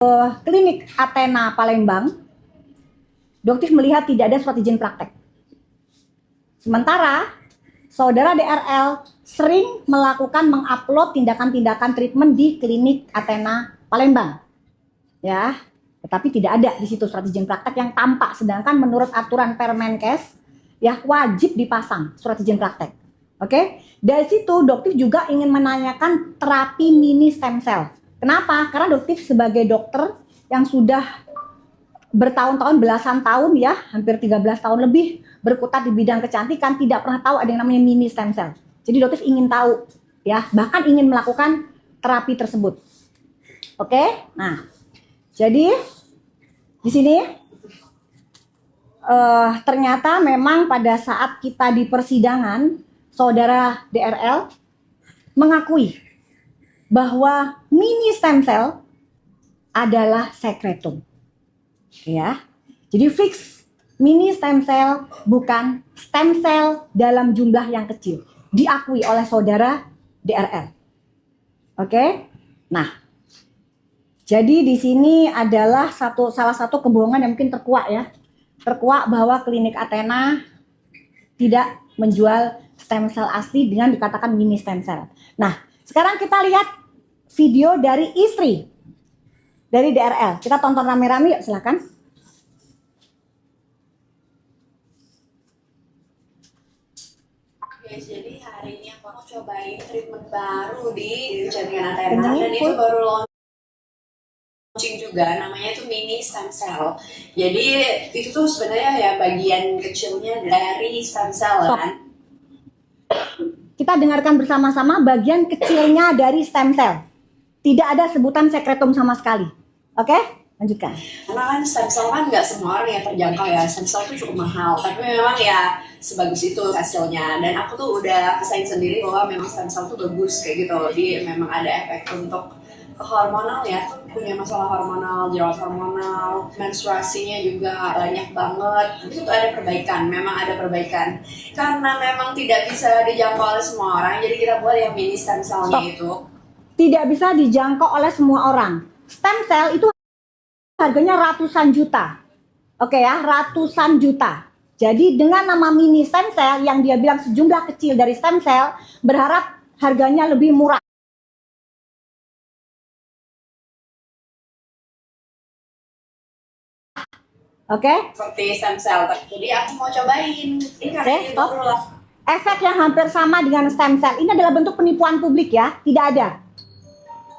Klinik Athena Palembang, dokter melihat tidak ada surat izin praktek. Sementara saudara DRL sering melakukan mengupload tindakan-tindakan treatment di klinik Athena Palembang, ya, tetapi tidak ada di situ surat izin praktek yang tampak. Sedangkan menurut aturan Permenkes, ya, wajib dipasang surat izin praktek. Oke, dari situ dokter juga ingin menanyakan terapi mini stem cell. Kenapa? Karena dokter sebagai dokter yang sudah bertahun-tahun, belasan tahun, ya, hampir 13 tahun lebih berkutat di bidang kecantikan, tidak pernah tahu ada yang namanya mini stem cell. Jadi dokter ingin tahu, ya, bahkan ingin melakukan terapi tersebut. Oke, nah, jadi di sini ternyata memang pada saat kita di persidangan, saudara DRL mengakui bahwa mini stem cell adalah sekretum. Ya, jadi fix mini stem cell bukan stem cell dalam jumlah yang kecil, diakui oleh saudara DRL. Oke, nah, jadi di sini adalah salah satu kebohongan yang mungkin terkuak, ya, terkuak bahwa klinik Athena tidak menjual stem cell asli dengan dikatakan mini stem cell. Nah, sekarang kita lihat video dari istri dari DRL. Kita tonton rame-rame, yuk, silakan. Guys, jadi hari ini aku cobain treatment baru di kecantikan Athena, dan itu baru launching juga, namanya itu mini stem cell. Jadi itu tuh sebenarnya ya bagian kecilnya dari stem cell, kan? Kita dengarkan bersama-sama bagian kecilnya dari stem cell. Tidak ada sebutan sekretum sama sekali. Oke, lanjutkan. Karena kan stem cell kan nggak semua orang yang terjangkau, ya. Stem cell tuh cukup mahal, tapi memang ya sebagus itu hasilnya. Dan aku tuh udah kesain sendiri bahwa memang stem cell tuh bagus kayak gitu. Jadi memang ada efek untuk hormonal, ya, tuh punya masalah hormonal, jerawat hormonal, menstruasinya juga banyak banget. Itu tuh ada perbaikan, memang ada perbaikan. Karena memang tidak bisa dijangkau oleh semua orang, jadi kita buat yang mini stem cell-nya itu. Tidak bisa dijangkau oleh semua orang. Stem cell itu harganya ratusan juta. Oke, ya, ratusan juta. Jadi dengan nama mini stem cell yang dia bilang sejumlah kecil dari stem cell, berharap harganya lebih murah. Oke? Seperti stem cell. Jadi aku mau cobain. Ini karena ini baru lah. Efek yang hampir sama dengan stem cell ini adalah bentuk penipuan publik, ya. Tidak ada.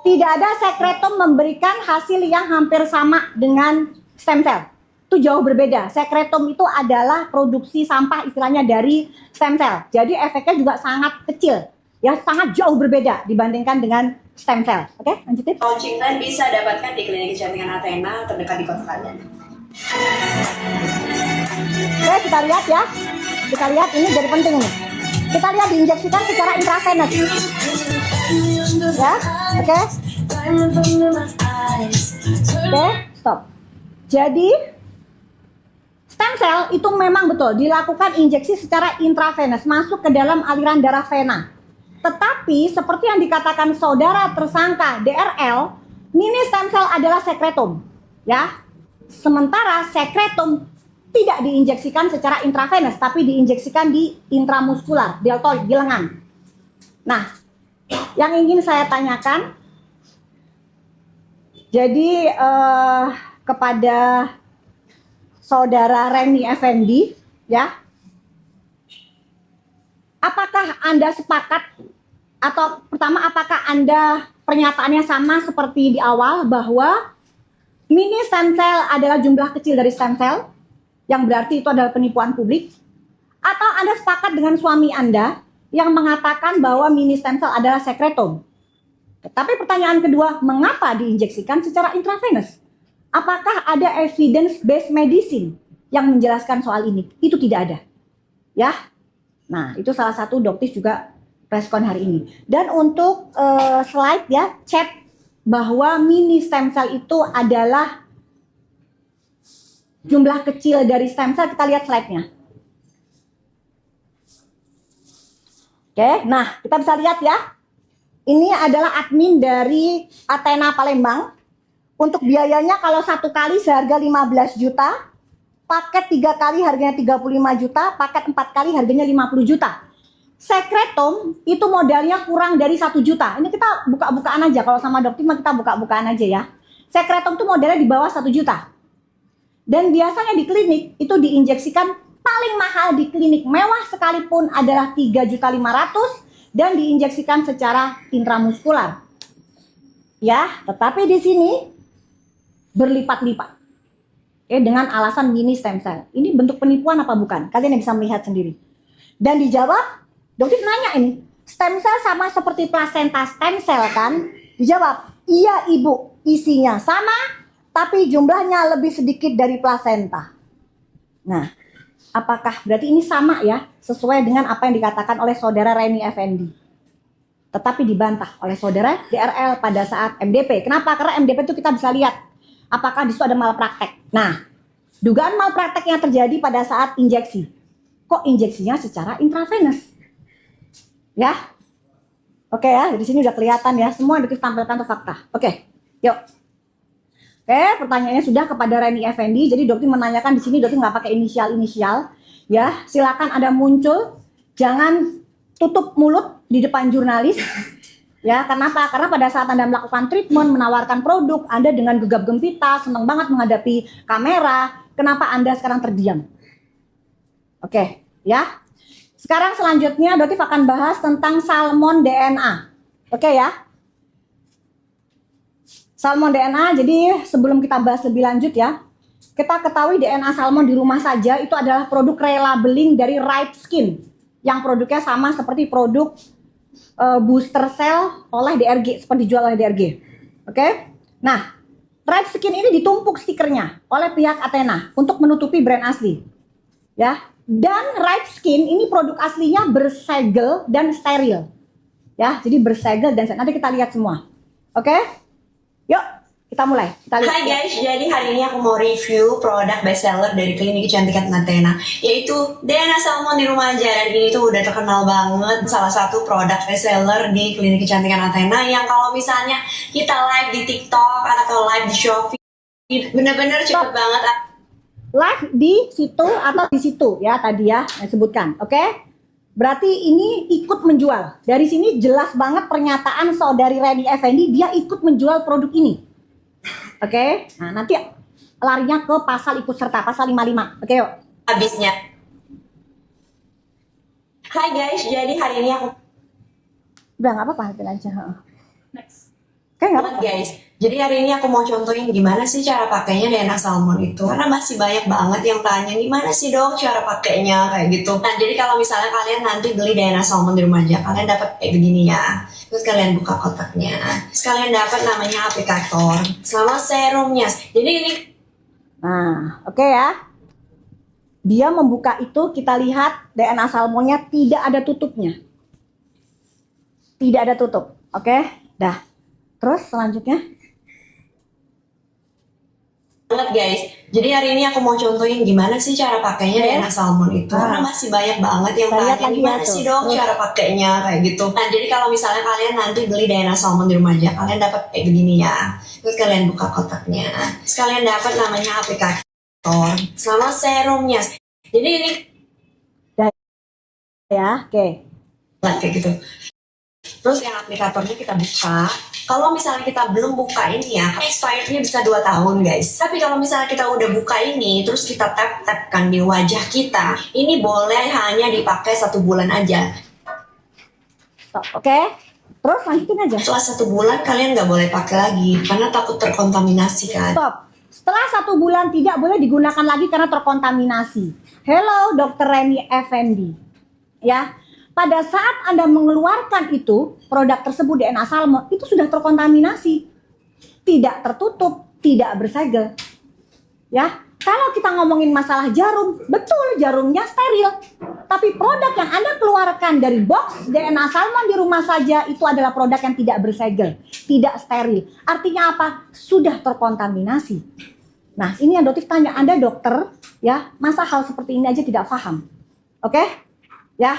Tidak ada sekretum memberikan hasil yang hampir sama dengan stem cell. Itu jauh berbeda. Sekretum itu adalah produksi sampah istilahnya dari stem cell. Jadi efeknya juga sangat kecil. Ya, sangat jauh berbeda dibandingkan dengan stem cell. Oke, lanjutin. Launching dan bisa dapatkan di klinik kecantikan Athena terdekat di kota kalian. Oke, kita lihat, ya. Kita lihat, ini jadi penting nih. Kita lihat diinjeksikan secara intravenous. Ya, oke. Oke, stop. Jadi stem cell itu memang betul dilakukan injeksi secara intravenous, masuk ke dalam aliran darah vena. Tetapi seperti yang dikatakan saudara tersangka DRL, mini stem cell adalah sekretum, ya. Sementara sekretum tidak diinjeksikan secara intravenous, tapi diinjeksikan di intramuskular, deltoid, di lengan. Nah, yang ingin saya tanyakan, jadi kepada saudara Reni Effendi, ya, apakah Anda sepakat, atau pertama, apakah Anda pernyataannya sama seperti di awal bahwa mini stem cell adalah jumlah kecil dari stem cell, yang berarti itu adalah penipuan publik? Atau Anda sepakat dengan suami Anda yang mengatakan bahwa mini stem cell adalah sekretum? Tapi pertanyaan kedua, mengapa diinjeksikan secara intravenous? Apakah ada evidence based medicine yang menjelaskan soal ini? Itu tidak ada, ya. Nah, itu salah satu dokter juga respon hari ini. Dan untuk slide, ya, chat bahwa mini stem cell itu adalah jumlah kecil dari stem cell, kita lihat slide-nya. Oke, nah, kita bisa lihat, ya. Ini adalah admin dari Athena Palembang Untuk biayanya kalau 1 kali seharga 15 juta, paket 3 kali harganya 35 juta, paket 4 kali harganya 50 juta. Secretom itu modalnya kurang dari 1 juta. Ini kita buka-bukaan aja, kalau sama Dokter mah kita buka-bukaan aja ya. Secretom itu modalnya di bawah 1 juta. Dan biasanya di klinik itu diinjeksikan paling mahal di klinik mewah sekalipun adalah 3.500.000 dan diinjeksikan secara intramuskular. Ya, tetapi di sini berlipat-lipat. Dengan alasan mini stem cell. Ini bentuk penipuan apa bukan? Kalian yang bisa melihat sendiri. Dan dijawab, dokter nanya ini, stem cell sama seperti plasenta stem cell kan? Dijawab, iya ibu, isinya sama, tapi jumlahnya lebih sedikit dari plasenta. Nah, apakah berarti ini sama ya, sesuai dengan apa yang dikatakan oleh saudara Reni Effendi? Tetapi dibantah oleh saudara DRL pada saat MDP. Kenapa? Karena MDP itu kita bisa lihat apakah di situ ada malpraktek. Nah, dugaan malpraktek yang terjadi pada saat injeksi. Kok injeksinya secara intravenous? Ya, oke ya, di sini udah kelihatan ya, semua yang ditampilkan itu fakta. Oke, yuk. Oke, pertanyaannya sudah kepada Reni Effendi. Jadi dokter menanyakan di sini, dokter nggak pakai inisial, ya. Silakan Anda muncul, jangan tutup mulut di depan jurnalis. Ya, kenapa? Karena pada saat Anda melakukan treatment, menawarkan produk, Anda dengan gegap gempita, senang banget menghadapi kamera. Kenapa Anda sekarang terdiam? Oke, ya. Sekarang selanjutnya Dotif akan bahas tentang salmon DNA. Oke ya. Salmon DNA, jadi sebelum kita bahas lebih lanjut ya, kita ketahui DNA salmon di rumah saja itu adalah produk relabeling dari Ripe Skin, yang produknya sama seperti produk booster cell oleh DRG, seperti dijual oleh DRG. Oke. Nah, Ripe Skin ini ditumpuk stikernya oleh pihak Athena untuk menutupi brand asli. Ya. Dan Ripe Skin ini produk aslinya bersegel dan steril. Ya, jadi bersegel dan nanti kita lihat semua. Oke? Yuk, kita mulai. Kita lihat. Hai guys, jadi hari ini aku mau review produk bestseller dari klinik kecantikan Athena, yaitu DNA Salmon di Rumah Aja. Dan ini tuh udah terkenal banget, salah satu produk bestseller di klinik kecantikan Athena yang kalau misalnya kita live di TikTok atau live di Shopee, bener-bener cepet banget. Live di situ atau di situ ya tadi ya saya sebutkan. Oke? Berarti ini ikut menjual. Dari sini jelas banget pernyataan saudari Reni Effendi, dia ikut menjual produk ini. Oke? Nah, nanti larinya ke pasal ikut serta, pasal 55. Oke, yuk. Habisnya. Hai guys, jadi hari ini aku Udah nggak apa-apa, hampir aja. Next. Oke, nggak apa-apa. guys, jadi hari ini aku mau contohin gimana sih cara pakainya DNA salmon itu, karena masih banyak banget yang tanya gimana sih dok cara pakainya kayak gitu. Nah, jadi kalau misalnya kalian nanti beli DNA salmon di rumah aja, kalian dapat kayak begini ya. Terus kalian buka kotaknya, terus kalian dapat namanya aplikator sama serumnya. Jadi ini Nah, oke ya. Dia membuka itu, kita lihat DNA salmonnya tidak ada tutupnya. Tidak ada tutup. Oke? Dah. Terus selanjutnya? banget guys. Jadi hari ini aku mau contohin gimana sih cara pakainya DNA salmon itu, karena masih banyak banget yang Kita lihat tanya lagi gimana ya, sih tuh. dok Terus. cara pakainya kayak gitu. Nah, jadi kalau misalnya kalian nanti beli DNA salmon di rumah aja, kalian dapat kayak begini ya. Terus kalian buka kotaknya, terus kalian dapat namanya aplikator sama serumnya. Jadi ini Ya, oke. kayak gitu. Terus yang aplikatornya kita buka. Kalau misalnya kita belum buka ini ya, expirednya bisa 2 tahun guys. Tapi kalau misalnya kita udah buka ini, terus kita tap-tapkan di wajah kita, ini boleh hanya dipakai 1 bulan aja. Stop. Oke. Terus lanjutin aja. Setelah 1 bulan kalian nggak boleh pakai lagi, karena takut terkontaminasi kan. Stop. Setelah 1 bulan tidak boleh digunakan lagi karena terkontaminasi. Hello, Dr. Reni Effendi. Ya, pada saat Anda mengeluarkan itu, produk tersebut DNA salmon, itu sudah terkontaminasi. Tidak tertutup, tidak bersegel. Ya, kalau kita ngomongin masalah jarum, betul jarumnya steril. Tapi produk yang Anda keluarkan dari box DNA salmon di rumah saja, itu adalah produk yang tidak bersegel, tidak steril. Artinya apa? Sudah terkontaminasi. Nah, ini yang Dotif tanya, Anda dokter, ya, masa hal seperti ini aja tidak paham? Oke? Ya,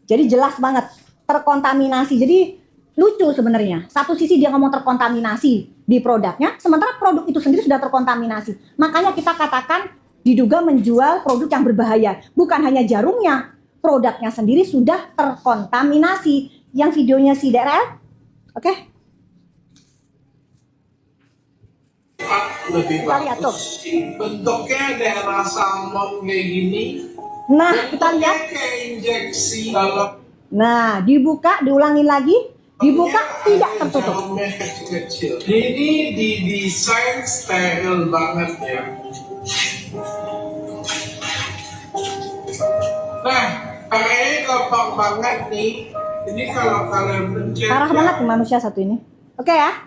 jadi jelas banget terkontaminasi. Jadi lucu sebenarnya. Satu sisi dia ngomong terkontaminasi di produknya, sementara produk itu sendiri sudah terkontaminasi. Makanya kita katakan diduga menjual produk yang berbahaya. Bukan hanya jarumnya, produknya sendiri sudah terkontaminasi. Yang videonya si DRL, oke? Lebih Kita lihat tuh. bagus. Bentuknya daerah salmon kayak gini. Nah, kita Bentuknya lihat. kayak injeksi dalam. Nah, dibuka, diulangin lagi, dibuka, tidak tertutup. Dalamnya kecil-kecil. Ini didesain steril banget ya. Nah, kayaknya gampang banget nih. Ini kalau kalian pencet. Parah banget nih manusia satu ini. Oke ya.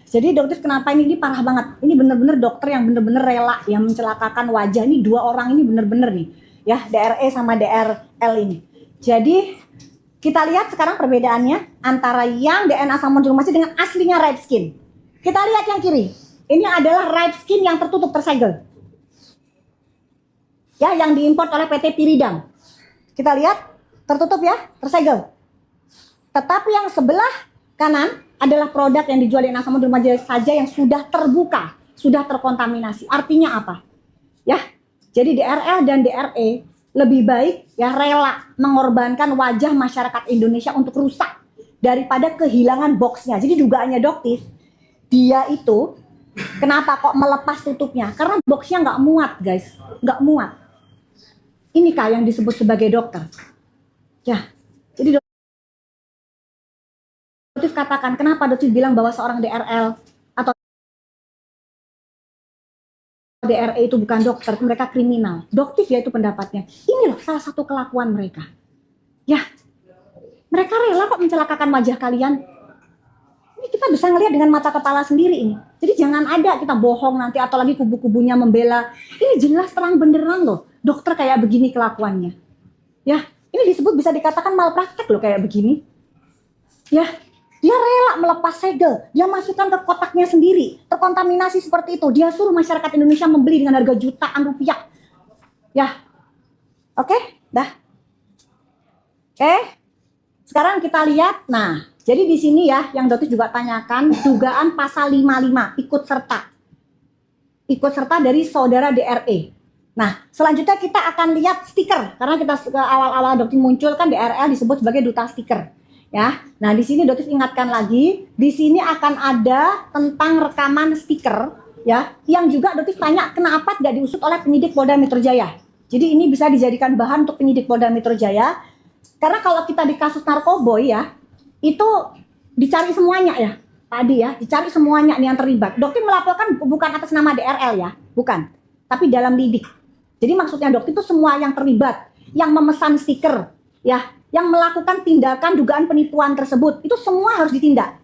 Jadi dokter kenapa ini parah banget? Ini bener-bener dokter yang bener-bener rela yang mencelakakan wajah. Ini dua orang ini bener-bener nih. Ya, DRE sama DRL ini. Jadi kita lihat sekarang perbedaannya antara yang DNA salmon diplomasi dengan aslinya red skin. Kita lihat yang kiri. Ini adalah red skin yang tertutup tersegel. Ya, yang diimpor oleh PT Piridam. Kita lihat tertutup ya, tersegel. Tetapi yang sebelah kanan adalah produk yang dijual di salmon diplomasi saja yang sudah terbuka, sudah terkontaminasi. Artinya apa? Ya, jadi DRL dan DRE lebih baik ya rela mengorbankan wajah masyarakat Indonesia untuk rusak daripada kehilangan boxnya. Jadi dugaannya dokter, dia itu kenapa kok melepas tutupnya? Karena boxnya nggak muat guys, nggak muat. Ini kah yang disebut sebagai dokter? Ya, jadi dokter katakan kenapa dokter bilang bahwa seorang DRL atau DRE itu bukan dokter, mereka kriminal. Doktif ya itu pendapatnya. Ini loh salah satu kelakuan mereka. Ya, mereka rela kok mencelakakan wajah kalian. Ini kita bisa ngelihat dengan mata kepala sendiri ini. Jadi jangan ada kita bohong nanti atau lagi kubu-kubunya membela. Ini jelas terang benderang loh. Dokter kayak begini kelakuannya. Ya, ini disebut bisa dikatakan malpraktek loh kayak begini. Ya, dia rela melepas segel, dia masukkan ke kotaknya sendiri, terkontaminasi seperti itu. Dia suruh masyarakat Indonesia membeli dengan harga jutaan rupiah. Ya, oke, dah. Oke, sekarang kita lihat. Nah, jadi di sini ya, yang dokter juga tanyakan, dugaan pasal 55, ikut serta. Ikut serta dari saudara DRE. Nah, selanjutnya kita akan lihat stiker. Karena kita awal-awal dokter muncul kan DRL disebut sebagai duta stiker. Ya, nah di sini dokter ingatkan lagi, di sini akan ada tentang rekaman stiker, ya, yang juga dokter tanya kenapa tidak diusut oleh penyidik Polda Metro Jaya. Jadi ini bisa dijadikan bahan untuk penyidik Polda Metro Jaya, karena kalau kita di kasus narkoboy ya, itu dicari semuanya ya, tadi ya, dicari semuanya nih yang terlibat. Dokter melaporkan bukan atas nama DRL ya, bukan, tapi dalam lidik. Jadi maksudnya dokter itu semua yang terlibat, yang memesan stiker, ya, yang melakukan tindakan dugaan penipuan tersebut, itu semua harus ditindak.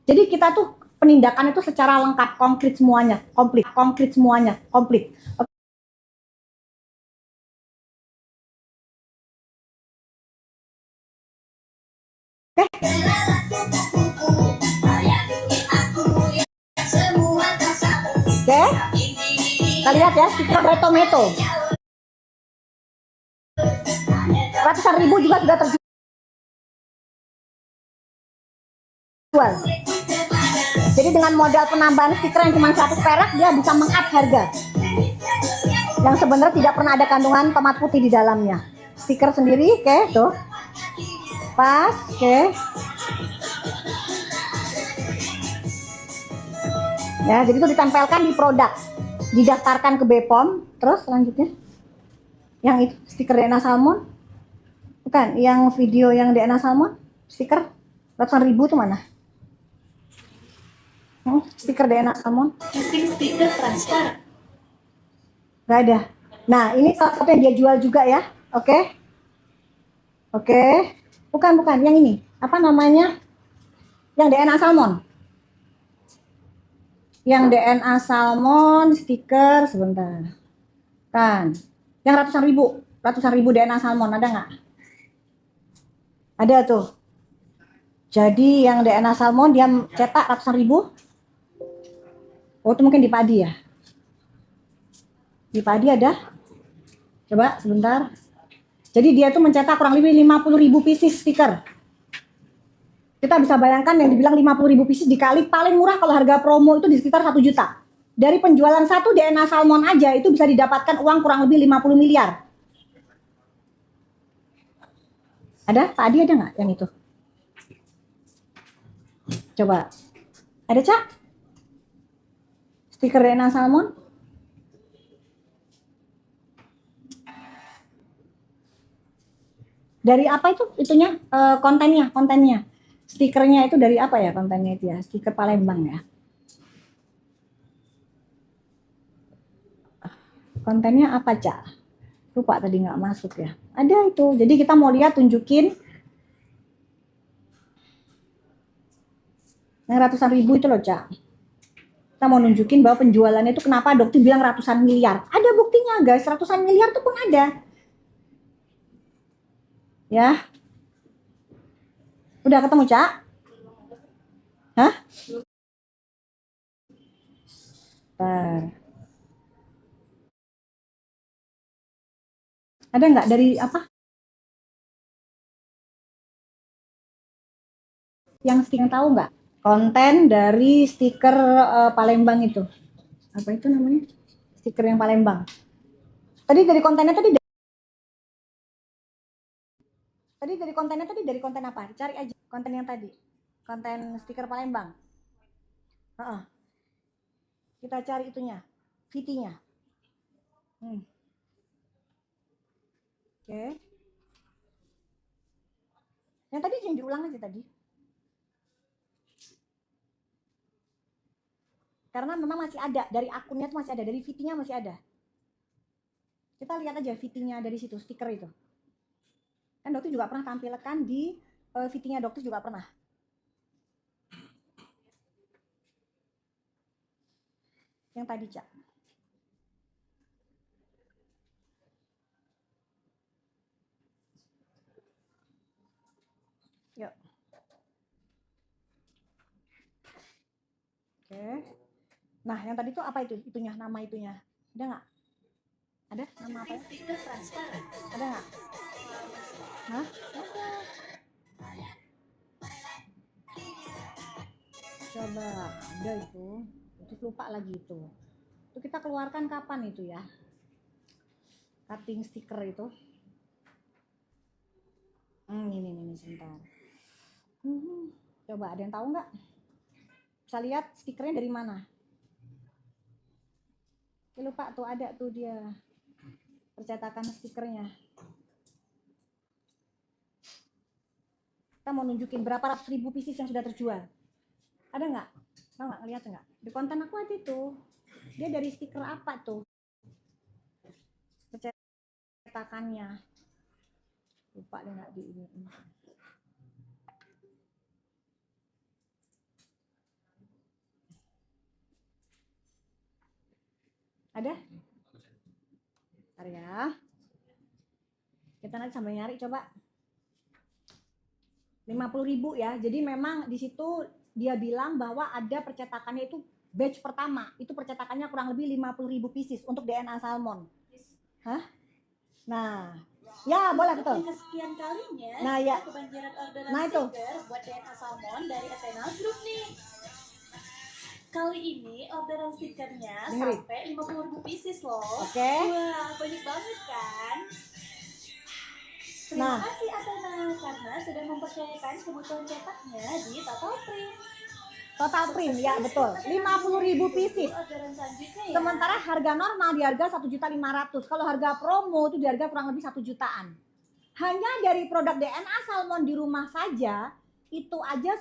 Jadi kita tuh penindakan itu secara lengkap, konkret semuanya, konkret semuanya, komplit. Oke. Oke, kita lihat ya, stiker Red Tomato. Ratusan ribu juga sudah terjual. Jadi dengan modal penambahan stiker yang cuma 100 perak, dia bisa meng-up harga. Yang sebenarnya tidak pernah ada kandungan tomat putih di dalamnya. Stiker sendiri, oke, tuh. Pas, oke. Ya, jadi itu ditempelkan di produk. Didaftarkan ke BPOM, terus selanjutnya. Yang itu stiker DNA salmon. Bukan, yang video yang DNA salmon, stiker ratusan ribu itu mana? Stiker DNA salmon. Stiker transfer. Gak ada. Nah, ini salah satu yang dia jual juga ya. Oke. Oke. Bukan, yang ini. Apa namanya? Yang DNA salmon. Yang DNA salmon, stiker, sebentar. Kan. Yang ratusan ribu DNA salmon, ada nggak? Ada tuh. Jadi yang DNA salmon dia cetak ratusan ribu. Oh, itu mungkin di padi ya. Di padi ada. Coba sebentar. Jadi dia tuh mencetak kurang lebih 50.000 pieces stiker. Kita bisa bayangkan yang dibilang 50.000 pieces dikali paling murah kalau harga promo itu di sekitar 1 juta. Dari penjualan satu DNA salmon aja itu bisa didapatkan uang kurang lebih 50 miliar. Ada? Pak Adi ada nggak yang itu? Coba. Ada, Cak? Stiker DNA salmon? Dari apa itu? Itunya kontennya. Stikernya itu dari apa ya kontennya itu ya? Stiker Palembang ya. Kontennya apa, Cak? Lupa tadi nggak masuk ya. Ada itu. Jadi kita mau lihat tunjukin yang ratusan ribu itu loh, Cak. Kita mau nunjukin bahwa penjualannya itu kenapa dokter bilang ratusan miliar. Ada buktinya, guys. Ratusan miliar itu pun ada. Ya. Udah ketemu, Cak? Hah? Bentar. Ada nggak dari apa? Yang stiker tahu nggak? Konten dari stiker Palembang itu. Apa itu namanya? Stiker yang Palembang. Tadi dari kontennya dari konten apa? Cari aja konten yang tadi. Konten stiker Palembang. Kita cari itunya, VT-nya. Oke. Yang tadi yang diulang aja tadi. Karena memang masih ada, dari akunnya tuh masih ada, dari VT-nya masih ada. Kita lihat aja VT-nya dari situ, stiker itu. Kan dokter juga pernah tampilkan di VT-nya dokter juga pernah. Yang tadi, Cak. Yuk. Oke. Nah, yang tadi tuh apa itu? Itunya, nama itunya. Ada nggak? Ada nama apa? Ada nggak? Hah? Ada. Coba, ada itu. Terus lupa lagi itu. Itu kita keluarkan kapan itu ya? Cutting stiker itu. Ini sebentar. Coba ada yang tahu nggak? Bisa lihat stikernya dari mana? Lupa tuh ada tuh dia percetakan stikernya. Kita mau nunjukin berapa ratus ribu pieces yang sudah terjual. Ada nggak? Mau nggak ngeliat nggak? Di konten aku ada tuh. Dia dari stiker apa tuh? Percetakannya. Lupa deh nggak di ini. Ada? Bentar ya. Kita nanti sambil nyari coba. 50.000 ya. Jadi memang di situ dia bilang bahwa ada percetakannya itu batch pertama. Itu percetakannya kurang lebih 50.000 pieces untuk DNA salmon. Hah? Nah, ya boleh betul. Kesekian kalinya Nah, ya. kebanjiran orderan Nah, itu. stiker buat DNA salmon dari Eternal Group nih. Kali ini orderan stikernya Dengerin. sampai 50.000 pieces loh. Oke. Wah, banyak banget kan? Nah. Terima kasih Eternal karena sudah mempercayakan kebutuhan cetaknya di Total Print. Total print ya betul. 50.000 pieces. Orderan selanjutnya ya. Sementara harga normal di harga 1.500.000. Kalau harga promo itu di harga kurang lebih 1 jutaan. Hanya dari produk DNA salmon di rumah saja itu aja